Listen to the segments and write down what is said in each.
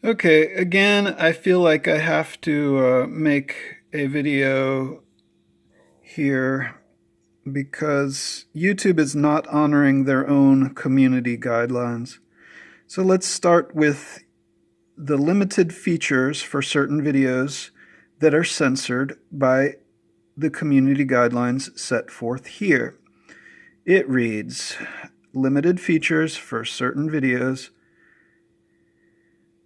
Okay, again, I feel like I have to make a video here because YouTube is not honoring their own community guidelines. So let's start with the limited features for certain videos that are censored by the community guidelines set forth here. It reads, limited features for certain videos.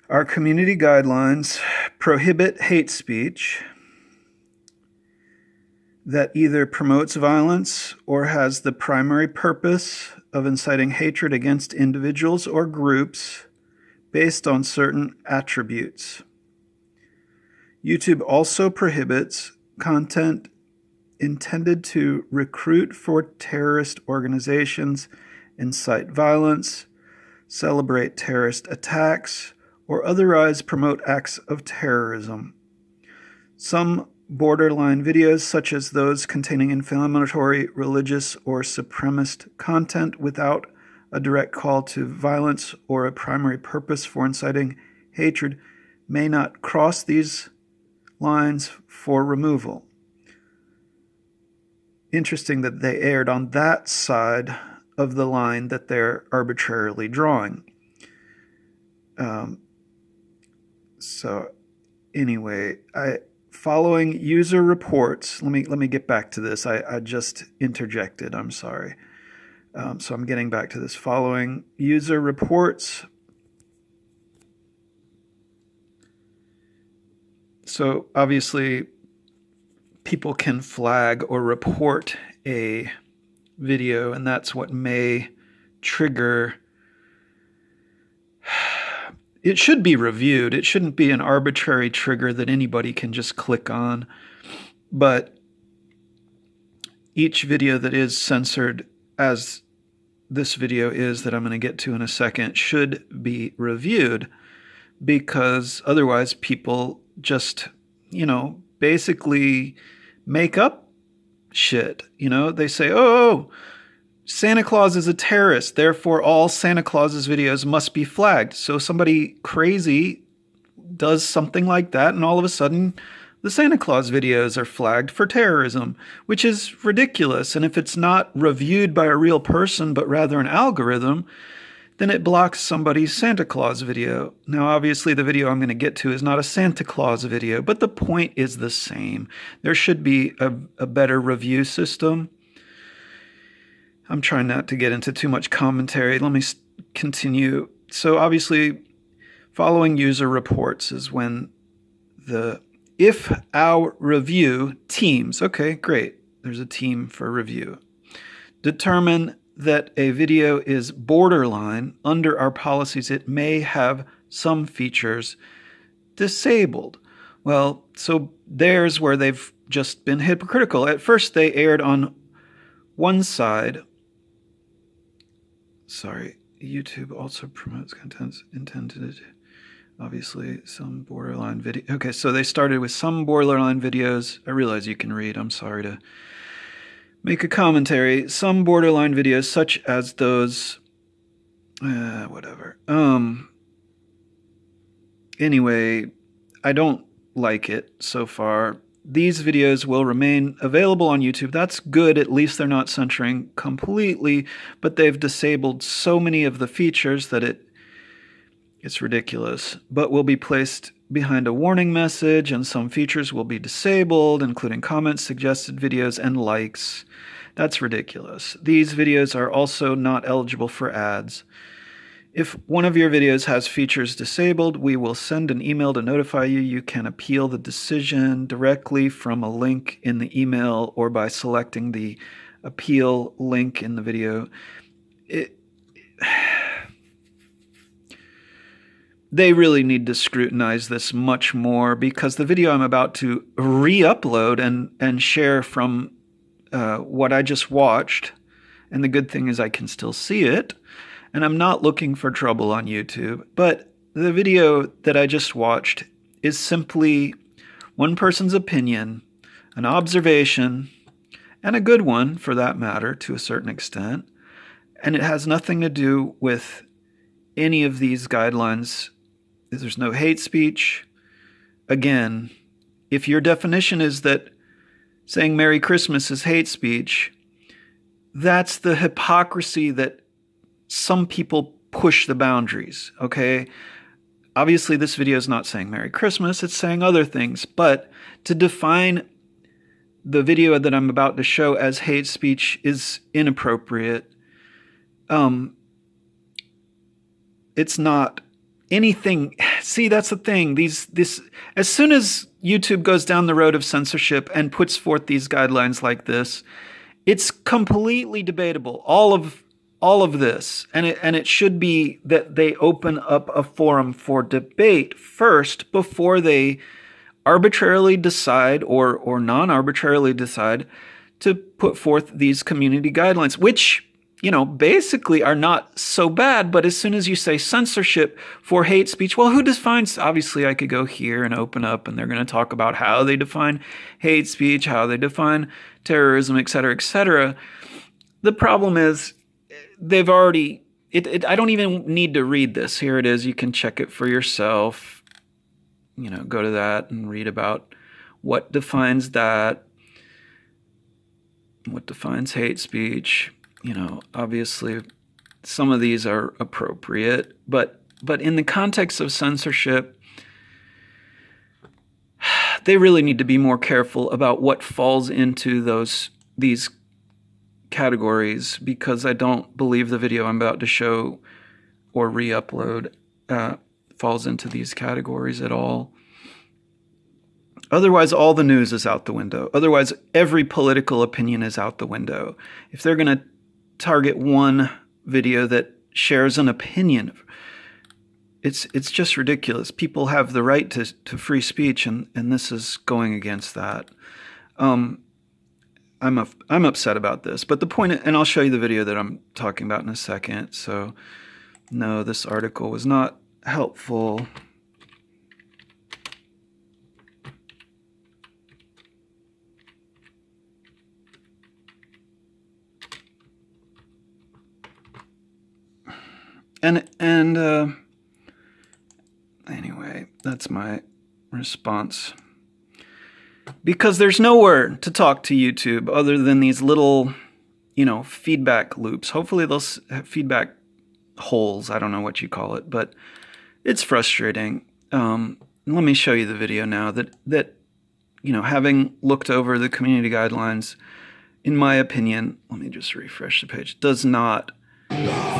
Our community guidelines prohibit hate speech that either promotes violence or has the primary purpose of inciting hatred against individuals or groups based on certain attributes. YouTube also prohibits content intended to recruit for terrorist organizations, incite violence, celebrate terrorist attacks, or otherwise promote acts of terrorism. Some borderline videos, such as those containing inflammatory, religious, or supremacist content without a direct call to violence or a primary purpose for inciting hatred, may not cross these lines for removal. Interesting that they erred on that side of the line that they're arbitrarily drawing. So anyway, following user reports, let me get back to this. I just interjected, I'm sorry. So I'm getting back to this. Following user reports. So obviously people can flag or report a video, and that's what may trigger. It should be reviewed. It shouldn't be an arbitrary trigger that anybody can just click on. But each video that is censored, as this video is that I'm going to get to in a second, should be reviewed, because otherwise people just, basically make up shit. They say, oh, Santa Claus is a terrorist, therefore all Santa Claus's videos must be flagged. So somebody crazy does something like that, and all of a sudden the Santa Claus videos are flagged for terrorism, which is ridiculous. And if it's not reviewed by a real person, but rather an algorithm, then it blocks somebody's Santa Claus video. Now, obviously, the video I'm going to get to is not a Santa Claus video, but the point is the same. There should be a better review system. I'm trying not to get into too much commentary. Let me continue. So obviously, following user reports is when if our review teams, okay, great, there's a team for review, determine that a video is borderline under our policies, it may have some features disabled. Well, so there's where they've just been hypocritical. At first, they aired on one side. Sorry, YouTube also promotes content intended, obviously, some borderline video. Okay, so they started with some borderline videos. I realize you can read. I'm sorry to make a commentary. Some borderline videos, such as those, whatever. Anyway, I don't like it so far. These videos will remain available on YouTube. That's good. At least they're not censoring completely, but they've disabled so many of the features that it's ridiculous. But will be placed behind a warning message, and some features will be disabled, including comments, suggested videos, and likes. That's ridiculous. These videos are also not eligible for ads. If one of your videos has features disabled, we will send an email to notify you. You can appeal the decision directly from a link in the email or by selecting the appeal link in the video. They really need to scrutinize this much more, because the video I'm about to re-upload and share from what I just watched, and the good thing is I can still see it, and I'm not looking for trouble on YouTube, but the video that I just watched is simply one person's opinion, an observation, and a good one for that matter to a certain extent, and it has nothing to do with any of these guidelines There's no hate speech. Again, if your definition is that saying Merry Christmas is hate speech, that's the hypocrisy that some people push the boundaries, okay? Obviously, this video is not saying Merry Christmas, it's saying other things, but to define the video that I'm about to show as hate speech is inappropriate. It's not anything. See, that's the thing. This as soon as YouTube goes down the road of censorship and puts forth these guidelines like this, it's completely debatable. All of this, and it should be that they open up a forum for debate first before they arbitrarily decide or non-arbitrarily decide to put forth these community guidelines, which, basically are not so bad. But as soon as you say censorship for hate speech, well, who defines? Obviously, I could go here and open up, and they're going to talk about how they define hate speech, how they define terrorism, et cetera, et cetera. The problem is they've already, I don't even need to read this. Here it is. You can check it for yourself. Go to that and read about what defines that, what defines hate speech. Obviously some of these are appropriate, but in the context of censorship, they really need to be more careful about what falls into these categories, because I don't believe the video I'm about to show or re-upload falls into these categories at all. Otherwise, all the news is out the window. Otherwise, every political opinion is out the window. If they're going to target one video that shares an opinion, it's just ridiculous. People have the right to free speech, and this is going against that. I'm upset about this, but the point, and I'll show you the video that I'm talking about in a second. So, no, this article was not helpful. And anyway, that's my response. Because there's nowhere to talk to YouTube other than these little, feedback loops. Hopefully those feedback holes, I don't know what you call it, but it's frustrating. Let me show you the video now that having looked over the community guidelines, in my opinion, let me just refresh the page, does not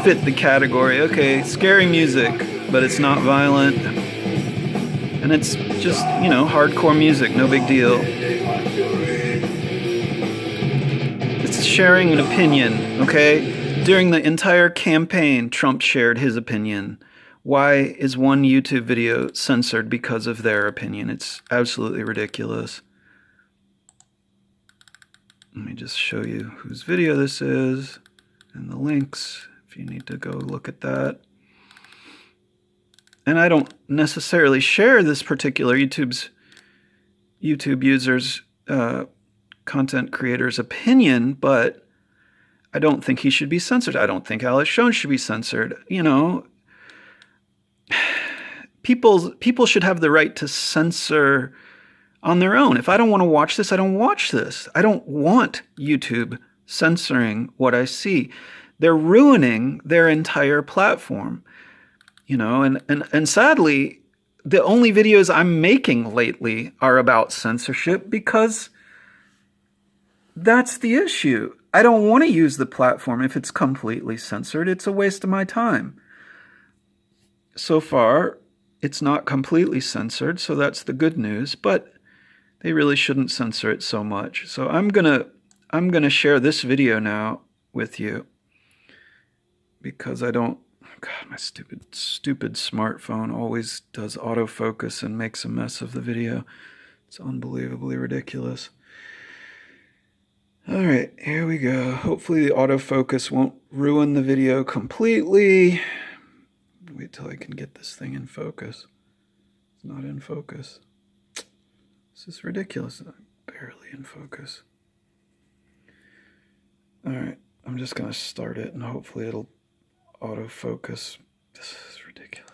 fit the category. Okay, scary music, but it's not violent. And it's just, hardcore music, no big deal. It's sharing an opinion, okay? During the entire campaign, Trump shared his opinion. Why is one YouTube video censored because of their opinion? It's absolutely ridiculous. Let me just show you whose video this is and the links if you need to go look at that. And I don't necessarily share this particular YouTube user's content creator's opinion, but I don't think he should be censored. I don't think Alex Jones should be censored. People should have the right to censor on their own. If I don't want to watch this, I don't watch this. I don't want YouTube censoring what I see. They're ruining their entire platform. And sadly, the only videos I'm making lately are about censorship because that's the issue. I don't want to use the platform if it's completely censored. It's a waste of my time. So far, it's not completely censored, so that's the good news, but they really shouldn't censor it so much. So I'm gonna share this video now with you because I don't. God, my stupid smartphone always does autofocus and makes a mess of the video. It's unbelievably ridiculous. All right, here we go. Hopefully the autofocus won't ruin the video completely. Wait till I can get this thing in focus. It's not in focus. This is ridiculous. I'm barely in focus. All right, I'm just going to start it and hopefully it'll autofocus. This is ridiculous.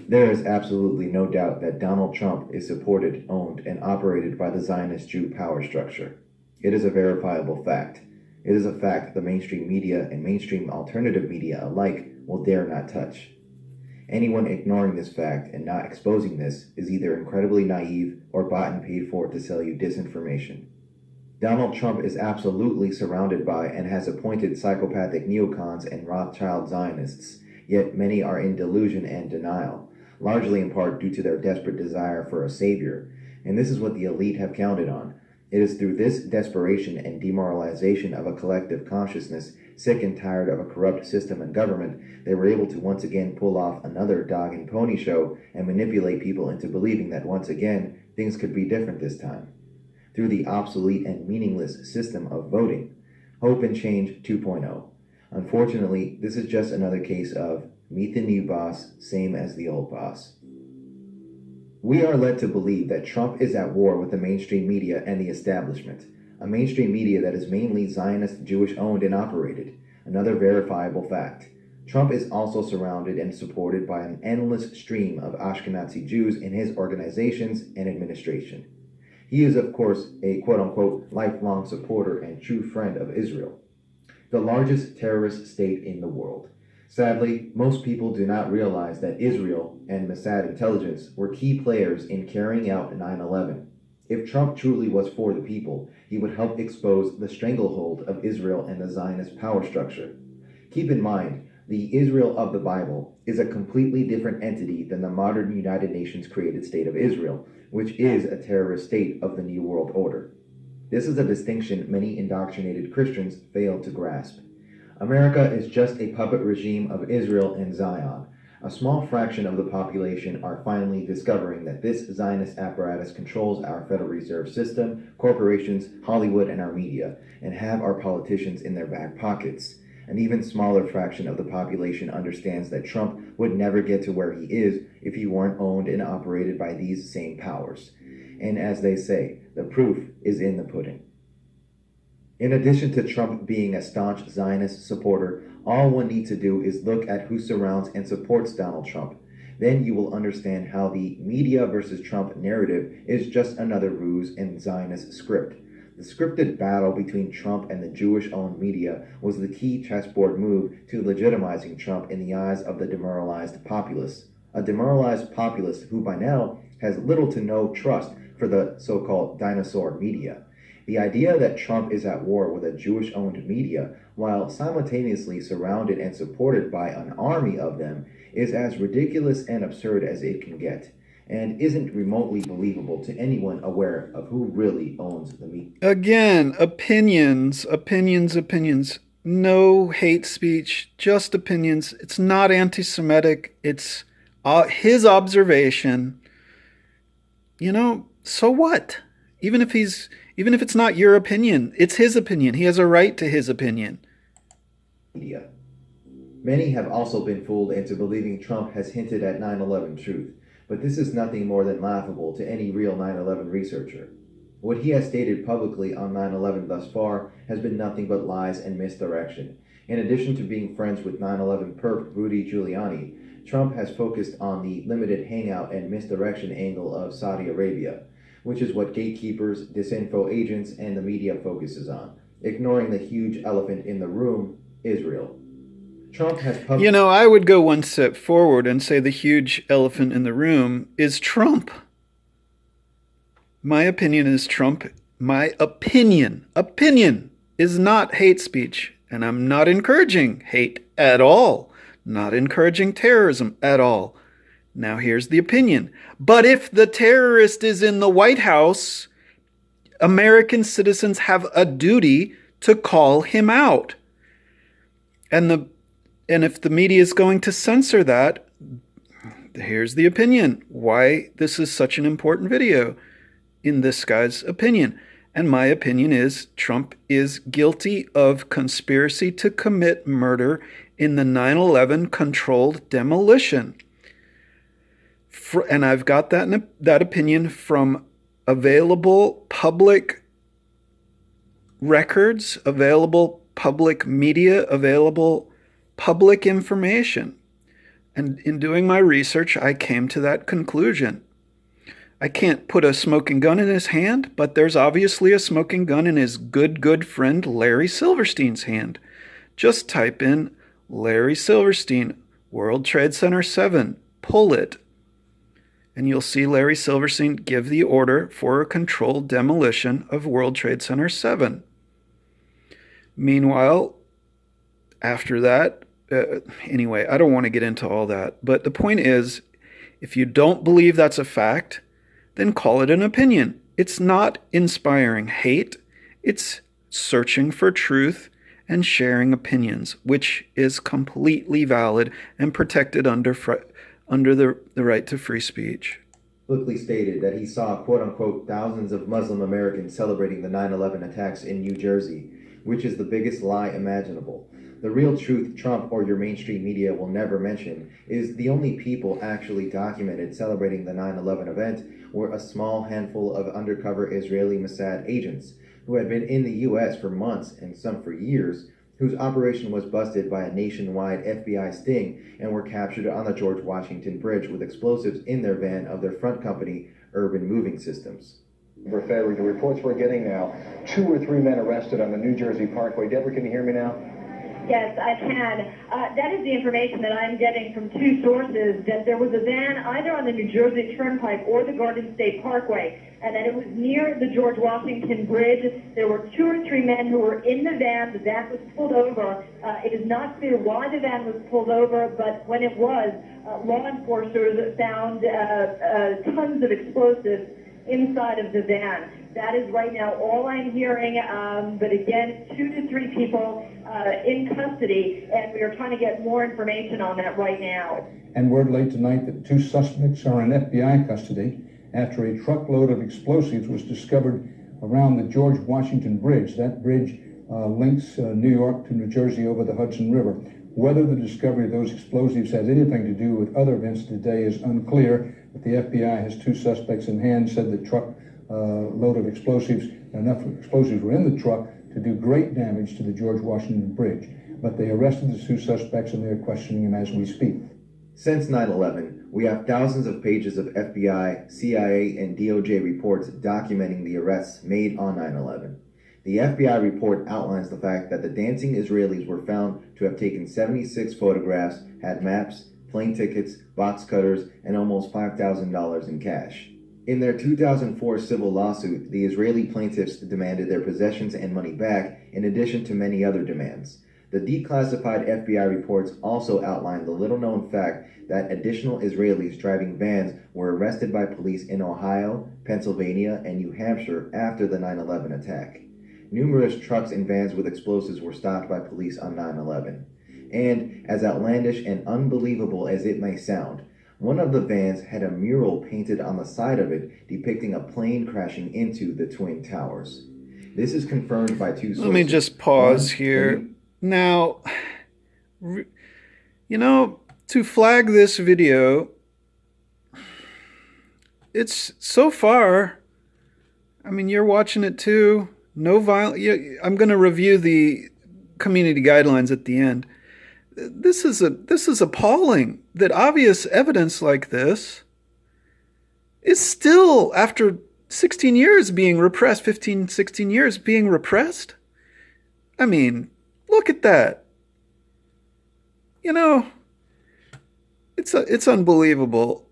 There is absolutely no doubt that Donald Trump is supported, owned, and operated by the Zionist Jew power structure. It is a verifiable fact. It is a fact the mainstream media and mainstream alternative media alike will dare not touch. Anyone ignoring this fact and not exposing this is either incredibly naive or bought and paid for to sell you disinformation. Donald Trump is absolutely surrounded by and has appointed psychopathic neocons and Rothschild Zionists, yet many are in delusion and denial, largely in part due to their desperate desire for a savior, and this is what the elite have counted on. It is through this desperation and demoralization of a collective consciousness, sick and tired of a corrupt system and government, they were able to once again pull off another dog and pony show and manipulate people into believing that once again things could be different this time. Through the obsolete and meaningless system of voting. Hope and Change 2.0. Unfortunately, this is just another case of meet the new boss, same as the old boss. We are led to believe that Trump is at war with the mainstream media and the establishment, a mainstream media that is mainly Zionist, Jewish owned and operated, another verifiable fact. Trump is also surrounded and supported by an endless stream of Ashkenazi Jews in his organizations and administration. He is, of course, a quote-unquote lifelong supporter and true friend of Israel, the largest terrorist state in the world. Sadly, most people do not realize that Israel and Mossad intelligence were key players in carrying out 9/11. If Trump truly was for the people, he would help expose the stranglehold of Israel and the Zionist power structure. Keep in mind, the Israel of the Bible is a completely different entity than the modern United Nations created state of Israel, which is a terrorist state of the New World Order. This is a distinction many indoctrinated Christians fail to grasp. America is just a puppet regime of Israel and Zion. A small fraction of the population are finally discovering that this Zionist apparatus controls our Federal Reserve System, corporations, Hollywood, and our media, and have our politicians in their back pockets. An even smaller fraction of the population understands that Trump would never get to where he is if he weren't owned and operated by these same powers. And as they say, the proof is in the pudding. In addition to Trump being a staunch Zionist supporter, all one needs to do is look at who surrounds and supports Donald Trump. Then you will understand how the media versus Trump narrative is just another ruse and Zionist script. The scripted battle between Trump and the Jewish-owned media was the key chessboard move to legitimizing Trump in the eyes of the demoralized populace. A demoralized populace who by now has little to no trust for the so-called dinosaur media. The idea that Trump is at war with a Jewish-owned media, while simultaneously surrounded and supported by an army of them, is as ridiculous and absurd as it can get, and isn't remotely believable to anyone aware of who really owns the media. Again, opinions. No hate speech, just opinions. It's not anti-Semitic. It's his observation. So what? Even if it's not your opinion, it's his opinion. He has a right to his opinion. Media. Many have also been fooled into believing Trump has hinted at 9/11 truth, but this is nothing more than laughable to any real 9/11 researcher. What he has stated publicly on 9/11 thus far has been nothing but lies and misdirection. In addition to being friends with 9/11 perp Rudy Giuliani, Trump has focused on the limited hangout and misdirection angle of Saudi Arabia, which is what gatekeepers, disinfo agents, and the media focuses on, ignoring the huge elephant in the room, Israel. Trump has I would go one step forward and say the huge elephant in the room is Trump. My opinion is Trump. My opinion is not hate speech, and I'm not encouraging hate at all, not encouraging terrorism at all. Now here's the opinion. But if the terrorist is in the White House, American citizens have a duty to call him out. And if the media is going to censor that, here's the opinion. Why this is such an important video in this guy's opinion. And my opinion is Trump is guilty of conspiracy to commit murder in the 9/11 controlled demolition. And I've got that opinion from available public records, available public media, available public information. And in doing my research, I came to that conclusion. I can't put a smoking gun in his hand, but there's obviously a smoking gun in his good friend Larry Silverstein's hand. Just type in Larry Silverstein, World Trade Center 7, pull it, and you'll see Larry Silverstein give the order for a controlled demolition of World Trade Center 7. Meanwhile, after that, anyway, I don't want to get into all that, but the point is, if you don't believe that's a fact, then call it an opinion. It's not inspiring hate, it's searching for truth and sharing opinions, which is completely valid and protected under the right to free speech. Publicly stated that he saw, quote-unquote, thousands of Muslim Americans celebrating the 9/11 attacks in New Jersey, which is the biggest lie imaginable. The real truth Trump or your mainstream media will never mention is the only people actually documented celebrating the 9/11 event were a small handful of undercover Israeli Mossad agents who had been in the U.S. for months and some for years, whose operation was busted by a nationwide FBI sting and were captured on the George Washington Bridge with explosives in their van of their front company, Urban Moving Systems. February, the reports we're getting now, 2 or 3 men arrested on the New Jersey Parkway. Deborah, can you hear me now? Yes, I can. That is the information that I'm getting from 2 sources, that there was a van either on the New Jersey Turnpike or the Garden State Parkway, and that it was near the George Washington Bridge. There were 2 or 3 men who were in the van. The van was pulled over. It is not clear why the van was pulled over, but when it was, law enforcers found tons of explosives inside of the van. That is right now all I'm hearing, but again, 2 to 3 people in custody, and we are trying to get more information on that right now. And word late tonight that 2 suspects are in FBI custody after a truckload of explosives was discovered around the George Washington Bridge. That bridge links New York to New Jersey over the Hudson River. Whether the discovery of those explosives has anything to do with other events today is unclear, but the FBI has 2 suspects in hand, said the truck load of explosives, enough explosives were in the truck to do great damage to the George Washington Bridge. But they arrested the 2 suspects and they're questioning them as we speak. Since 9/11, we have thousands of pages of FBI, CIA, and DOJ reports documenting the arrests made on 9/11. The FBI report outlines the fact that the dancing Israelis were found to have taken 76 photographs, had maps, plane tickets, box cutters, and almost $5,000 in cash. In their 2004 civil lawsuit, the Israeli plaintiffs demanded their possessions and money back, in addition to many other demands. The declassified FBI reports also outline the little-known fact that additional Israelis driving vans were arrested by police in Ohio, Pennsylvania, and New Hampshire after the 9/11 attack. Numerous trucks and vans with explosives were stopped by police on 9/11. And, as outlandish and unbelievable as it may sound, one of the vans had a mural painted on the side of it depicting a plane crashing into the Twin Towers. This is confirmed by 2 sources. Let me just pause here. Now, to flag this video, it's so far, you're watching it too. No violence. I'm going to review the community guidelines at the end. This is appalling that obvious evidence like this is still, after 16 years being repressed, 15, 16 years being repressed. Look at that. It's unbelievable.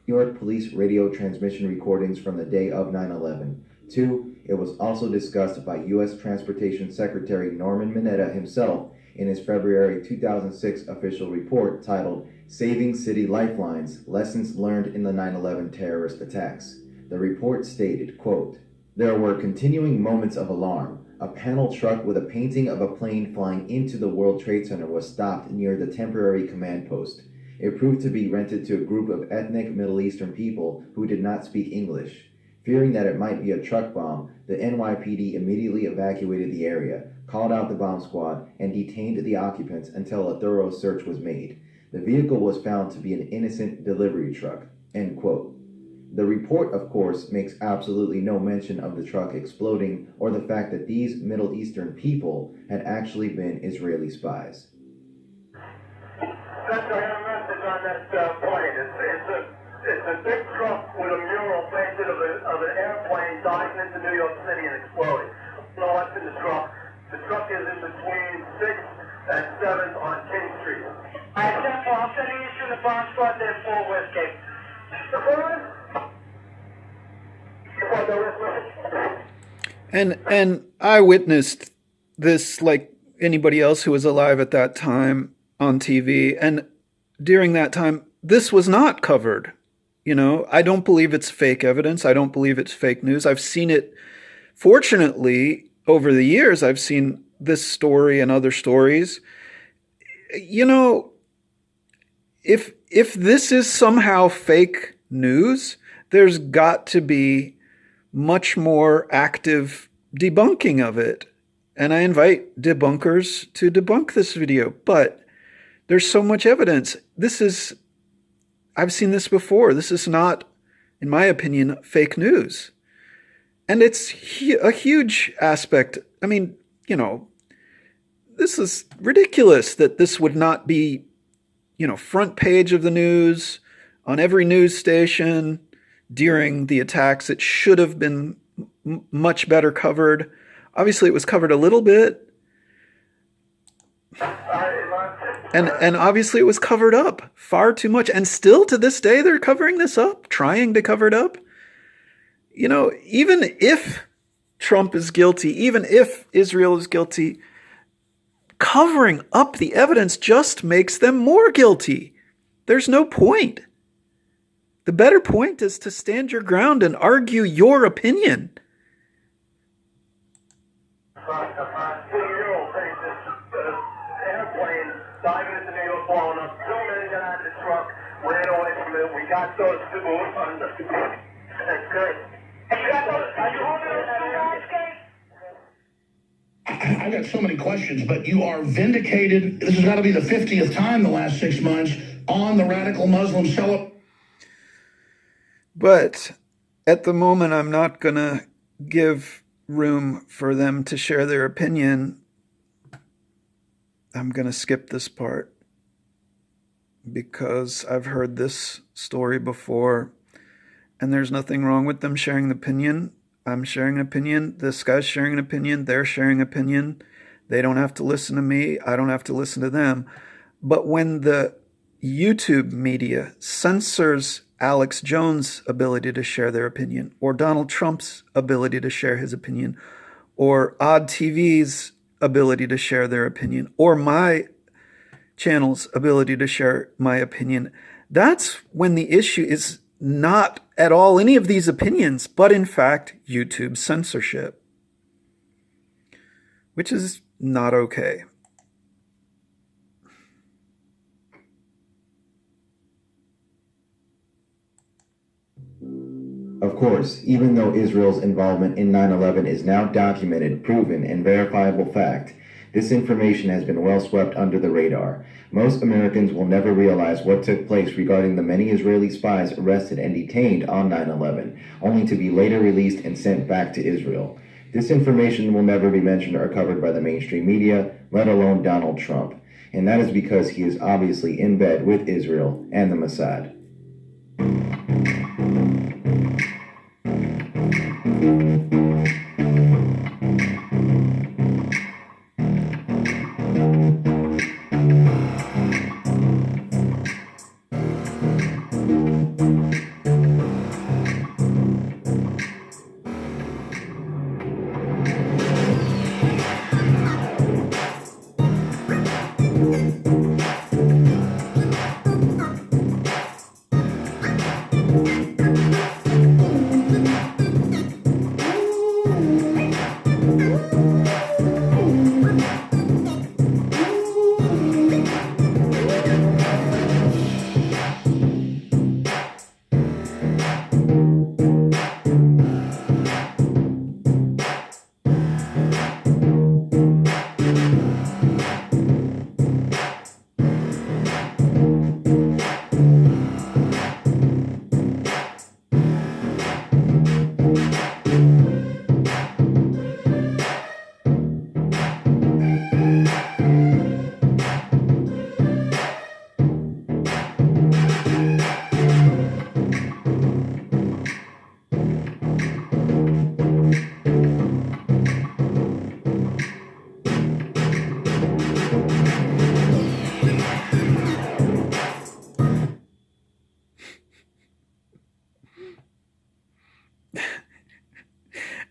New York police radio transmission recordings from the day of 9/11. 2, it was also discussed by U.S. Transportation Secretary Norman Mineta himself in his February 2006 official report titled Saving City Lifelines, Lessons Learned in the 9/11 Terrorist Attacks. The report stated, quote, "There were continuing moments of alarm. A panel truck with a painting of a plane flying into the World Trade Center was stopped near the temporary command post. It proved to be rented to a group of ethnic Middle Eastern people who did not speak English. Fearing that it might be a truck bomb, the NYPD immediately evacuated the area, called out the bomb squad, and detained the occupants until a thorough search was made. The vehicle was found to be an innocent delivery truck." End quote. The report, of course, makes absolutely no mention of the truck exploding or the fact that these Middle Eastern people had actually been Israeli spies. That's I have a message on that plane. It's a big truck with a mural painted of an airplane diving into New York City and exploding. I don't know what's in the truck. The truck is in between 6th and 7th on King Street. I'll send you to the bomb spot there for Westgate. And I witnessed this like anybody else who was alive at that time on TV. And during that time, this was not covered. You know, I don't believe it's fake evidence. I don't believe it's fake news. I've seen it, fortunately, over the years, I've seen this story and other stories. You know, if this is somehow fake news, there's got to be much more active debunking of it. And I invite debunkers to debunk this video. But there's so much evidence. I've seen this before. This is not, in my opinion, fake news. And it's a huge aspect. I mean, you know, this is ridiculous that this would not be, you know, front page of the news, on every news station during the attacks. It should have been much better covered. Obviously, it was covered a little bit. And obviously it was covered up far too much. And still to this day, they're covering this up, trying to cover it up. You know, even if Trump is guilty, even if Israel is guilty, covering up the evidence just makes them more guilty. There's no point. The better point is to stand your ground and argue your opinion. Airplane diving into New York, blowing up. 2 men got out of the truck, ran away from it. We got those two. That's good. Are you holding those two? I've got so many questions, but you are vindicated. This has got to be the 50th time the last 6 months on the radical Muslim celebration. But at the moment, I'm not going to give room for them to share their opinion. I'm going to skip this part because I've heard this story before, and there's nothing wrong with them sharing an opinion. I'm sharing an opinion. This guy's sharing an opinion. They're sharing an opinion. They don't have to listen to me. I don't have to listen to them. But when the YouTube media censors Alex Jones' ability to share their opinion, or Donald Trump's ability to share his opinion, or Odd TV's ability to share their opinion, or my channel's ability to share my opinion, that's when the issue is not at all any of these opinions, but in fact, YouTube censorship, which is not okay. Of course, even though Israel's involvement in 9/11 is now documented, proven, and verifiable fact, this information has been well swept under the radar. Most Americans will never realize what took place regarding the many Israeli spies arrested and detained on 9/11, only to be later released and sent back to Israel. This information will never be mentioned or covered by the mainstream media, let alone Donald Trump. And that is because he is obviously in bed with Israel and the Mossad.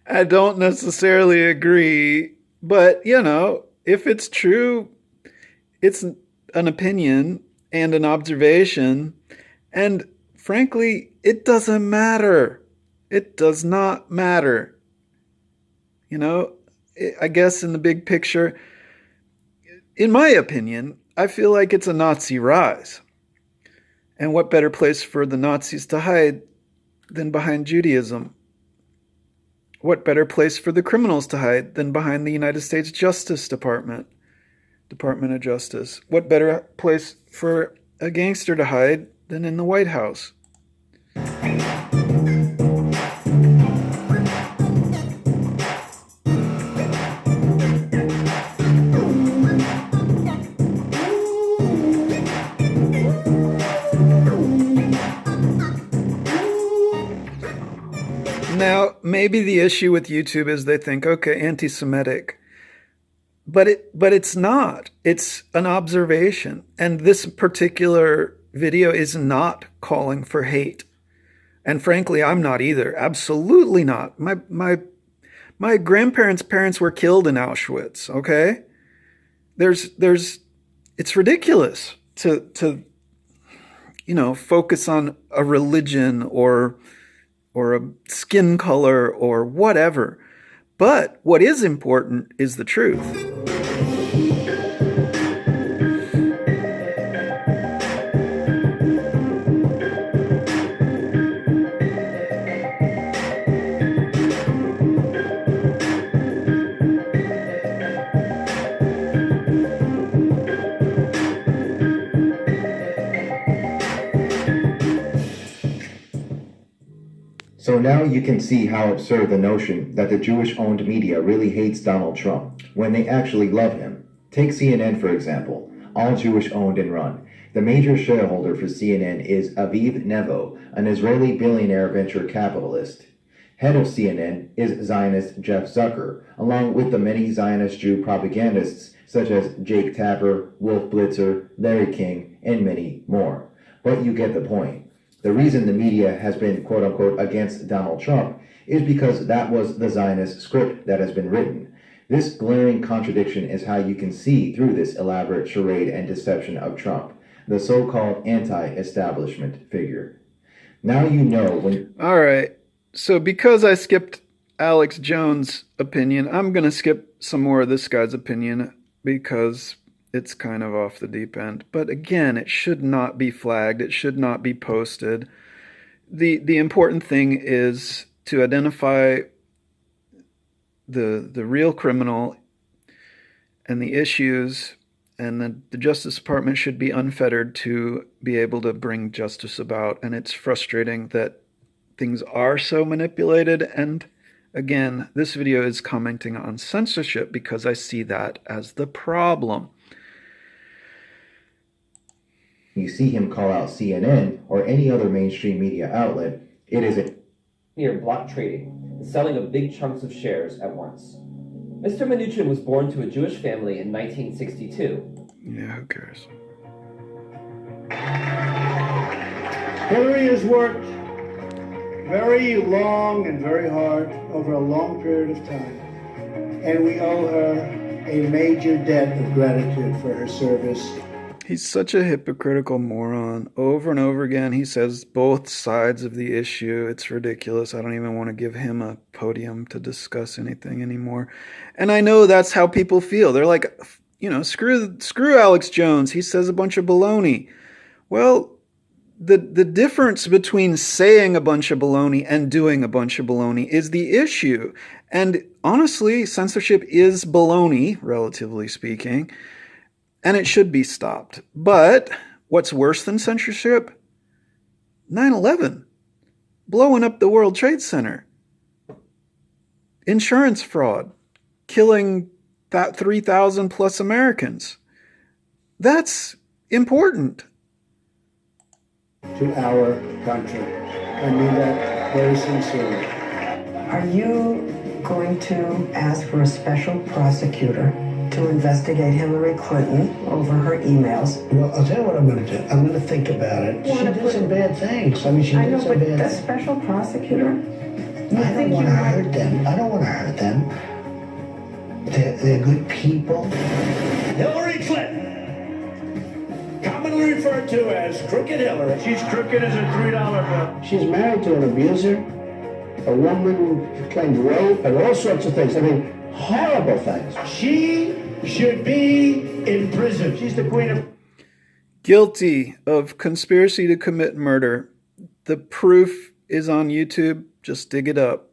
I don't necessarily agree, but if it's true, it's an opinion and an observation, and frankly, it doesn't matter. It does not matter. I guess in the big picture, in my opinion, I feel like it's a Nazi rise. And what better place for the Nazis to hide than behind Judaism? What better place for the criminals to hide than behind the United States Justice Department of Justice? What better place for a gangster to hide than in the White House? Now, maybe the issue with YouTube is they think, okay, anti-Semitic. But it's not. It's an observation. And this particular video is not calling for hate. And frankly, I'm not either. Absolutely not. My grandparents' parents were killed in Auschwitz, okay? It's ridiculous to focus on a religion or a skin color or whatever. But what is important is the truth. So now you can see how absurd the notion that the Jewish-owned media really hates Donald Trump when they actually love him. Take CNN, for example, all Jewish-owned and run. The major shareholder for CNN is Aviv Nevo, an Israeli billionaire venture capitalist. Head of CNN is Zionist Jeff Zucker, along with the many Zionist Jew propagandists such as Jake Tapper, Wolf Blitzer, Larry King, and many more. But you get the point. The reason the media has been quote-unquote against Donald Trump is because that was the Zionist script that has been written. This glaring contradiction is how you can see through this elaborate charade and deception of Trump, the so-called anti-establishment figure. Now you know when... All right. So because I skipped Alex Jones' opinion, I'm going to skip some more of this guy's opinion because it's kind of off the deep end. But again, it should not be flagged. It should not be posted. The important thing is to identify the real criminal and the issues, and the Justice Department should be unfettered to be able to bring justice about. And it's frustrating that things are so manipulated. And again, this video is commenting on censorship because I see that as the problem. You see him call out CNN or any other mainstream media outlet, it is a near block trading and selling of big chunks of shares at once. Mr. Mnuchin was born to a Jewish family in 1962. Yeah, who cares? Hillary has worked very long and very hard over a long period of time, and we owe her a major debt of gratitude for her service. He's such a hypocritical moron. Over and over again, he says both sides of the issue. It's ridiculous. I don't even want to give him a podium to discuss anything anymore. And I know that's how people feel. They're like, screw Alex Jones. He says a bunch of baloney. Well, the difference between saying a bunch of baloney and doing a bunch of baloney is the issue. And honestly, censorship is baloney, relatively speaking. And it should be stopped. But what's worse than censorship? 9/11. Blowing up the World Trade Center. Insurance fraud. Killing 3,000 plus Americans. That's important. To our country. I mean that very sincerely. Are you going to ask for a special prosecutor to investigate Hillary Clinton over her emails? Well, I'll tell you what I'm going to do. I'm going to think about it. She did some bad things. I mean, she did some bad things. A special prosecutor? I don't want to hurt them. I don't want to hurt them. They're good people. Hillary Clinton, commonly referred to as Crooked Hillary. She's crooked as a $3 bill. She's married to an abuser, a woman who claimed rape, and all sorts of things. I mean, horrible things. She should be in prison. She's the queen of... Guilty of conspiracy to commit murder. The proof is on YouTube. Just dig it up.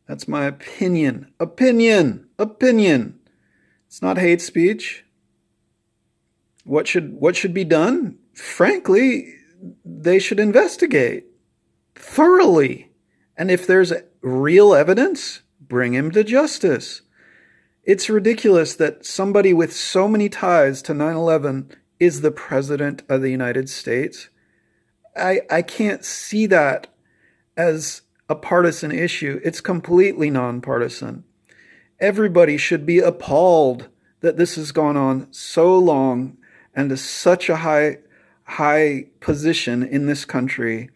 That's my opinion. Opinion. It's not hate speech. What should be done? Frankly, they should investigate thoroughly. And if there's real evidence, bring him to justice. It's ridiculous that somebody with so many ties to 9/11 is the president of the United States. I can't see that as a partisan issue. It's completely nonpartisan. Everybody should be appalled that this has gone on so long and to such a high position in this country.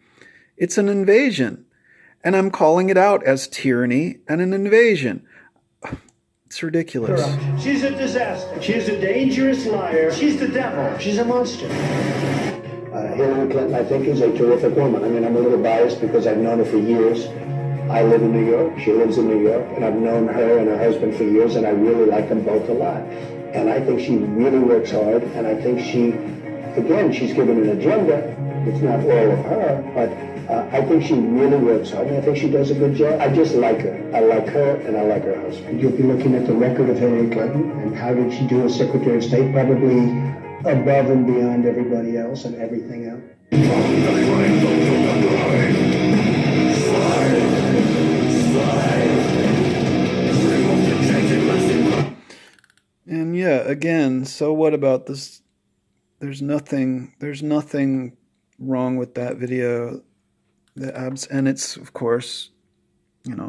It's an invasion, and I'm calling it out as tyranny and an invasion. It's ridiculous. She's a disaster. She's a dangerous liar. She's the devil. She's a monster. Hillary Clinton, I think, is a terrific woman. I mean, I'm a little biased because I've known her for years. I live in New York. She lives in New York. And I've known her and her husband for years, and I really like them both a lot. And I think she really works hard. And I think she's given an agenda. It's not all of her, but I think she really works hard. And I think she does a good job. I just like her. I like her, and I like her husband. You'll be looking at the record of Hillary Clinton. And how did she do as Secretary of State? Probably above and beyond everybody else and everything else. And yeah, again, so what about this? There's nothing wrong with that video. And it's, of course,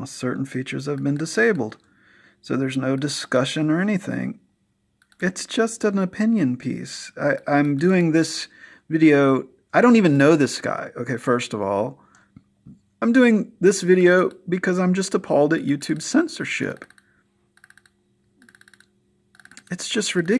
certain features have been disabled. So there's no discussion or anything. It's just an opinion piece. I'm doing this video. I don't even know this guy. Okay, first of all, I'm doing this video because I'm just appalled at YouTube's censorship. It's just ridiculous.